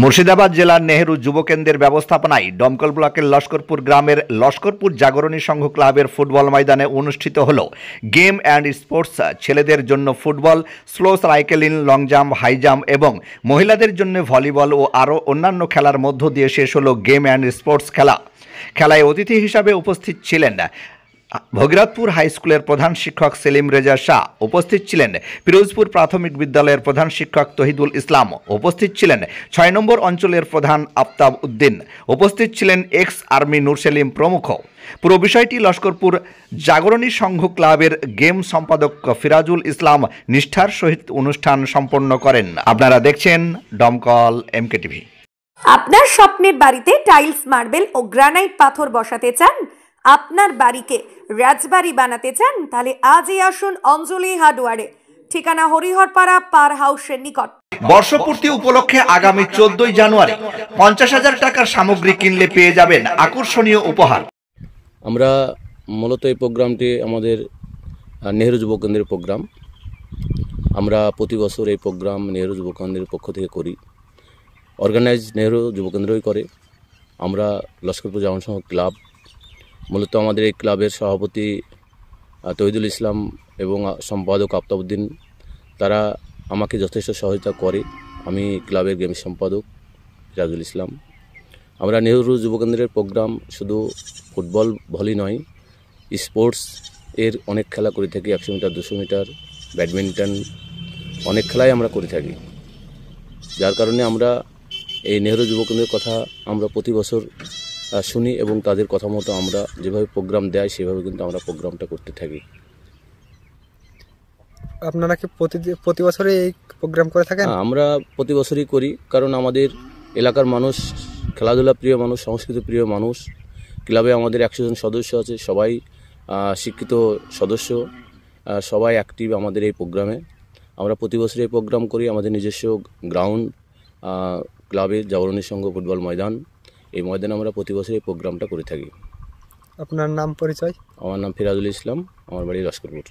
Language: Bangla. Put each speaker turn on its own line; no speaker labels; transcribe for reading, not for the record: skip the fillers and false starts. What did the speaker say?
মুর্শিদাবাদ জেলার নেহেরু যুব কেন্দ্রের ব্যবস্থাপনায় দমকল ব্লকের লস্করপুর গ্রামের লস্করপুর জাগরণী সংঘ ক্লাবের ফুটবল ময়দানে অনুষ্ঠিত হল গেম অ্যান্ড স্পোর্টস। ছেলেদের জন্য football, slow cycling, long jump, high jump এবং মহিলাদের জন্য ভলিবল ও আরও অন্যান্য খেলার মধ্য দিয়ে শেষ হল গেম অ্যান্ড স্পোর্টস খেলা। খেলায় অতিথি হিসাবে উপস্থিত ছিলেন ভগীরথপুর হাই স্কুলের প্রধান শিক্ষক সেলিম রেজা শাহ, উপস্থিত ছিলেন পিরোজপুর প্রাথমিক বিদ্যালয়ের প্রধান শিক্ষক তহিদুল ইসলাম, উপস্থিত ছিলেন ৬ নম্বর অঞ্চলের প্রধান আফতাব উদ্দিন, উপস্থিত ছিলেন এক্স আর্মি নূর সেলিম প্রমুখ। পুরো বিষয়টি লস্করপুর জাগরণী সংঘ ক্লাবের গেম সম্পাদক ফিরাজুল ইসলাম নিষ্ঠার সহিত অনুষ্ঠান সম্পন্ন করেন। আপনারা দেখছেন দমকল এমকে টিভি।
আপনার স্বপ্নের বাড়িতে টাইলস, মার্বেল ও গ্রানাইট পাথর বসাতে চান, আপনার বাড়িকে রাজবাড়ি বানাতে চান, তাহলে আজই আসুন অঞ্জলি হার্ডওয়্যারে। ঠিকানা হরিহরপাড়া পার হাউসের নিকট।
বর্ষপূর্তি উপলক্ষে আগামী 14 জানুয়ারি 50,000 টাকার সামগ্রী কিনলে পেয়ে যাবেন আকর্ষণীয় উপহার।
আমরা মূলত এই প্রোগ্রামটি আমাদের নেহেরু যুব কেন্দ্রের প্রোগ্রাম। আমরা প্রতি বছর এই প্রোগ্রাম নেহেরু যুব কেন্দ্রের পক্ষ থেকে করি। অর্গানাইজ নেহেরু যুব কেন্দ্রই করে। আমরা লস্করপুর জাগরণী সংঘ ক্লাব, মূলত আমাদের এই ক্লাবের সভাপতি তহিদুল ইসলাম এবং সম্পাদক আফতাব উদ্দিন, তারা আমাকে যথেষ্ট সহায়তা করে। আমি ক্লাবের গেম সম্পাদক ফিরাজুল ইসলাম। আমরা নেহেরু যুব কেন্দ্রের প্রোগ্রাম শুধু ফুটবল, ভলি নয়, স্পোর্টস এর অনেক খেলা করে থাকি। 100 মিটার, 200 মিটার, ব্যাডমিন্টন, অনেক খেলাই আমরা করে থাকি। যার কারণে আমরা এই নেহেরু যুব কেন্দ্রের কথা আমরা প্রতি বছর শুনি এবং তাদের কথা মতো আমরা যেভাবে প্রোগ্রাম দেয় সেভাবে কিন্তু আমরা প্রোগ্রামটা করতে থাকি।
আপনারা কি প্রতি বছরই এই প্রোগ্রাম করে থাকেন?
আমরা প্রতি বছরই করি, কারণ আমাদের এলাকার মানুষ খেলাধুলা প্রিয় মানুষ, সংস্কৃতি প্রিয় মানুষ। ক্লাবে আমাদের 100 জন সদস্য আছে, সবাই শিক্ষিত সদস্য, সবাই অ্যাক্টিভ আমাদের এই প্রোগ্রামে। আমরা প্রতি বছর এই প্রোগ্রাম করি। আমাদের নিজস্ব গ্রাউন্ড, ক্লাবের জাগরণী সংঘ ফুটবল ময়দান, এই ময়দানে আমরা প্রতি বছর এই প্রোগ্রামটা করে থাকি।
আপনার নাম, পরিচয়?
আমার নাম ফিরাজুল ইসলাম, আমার বাড়ি লস্করপুর।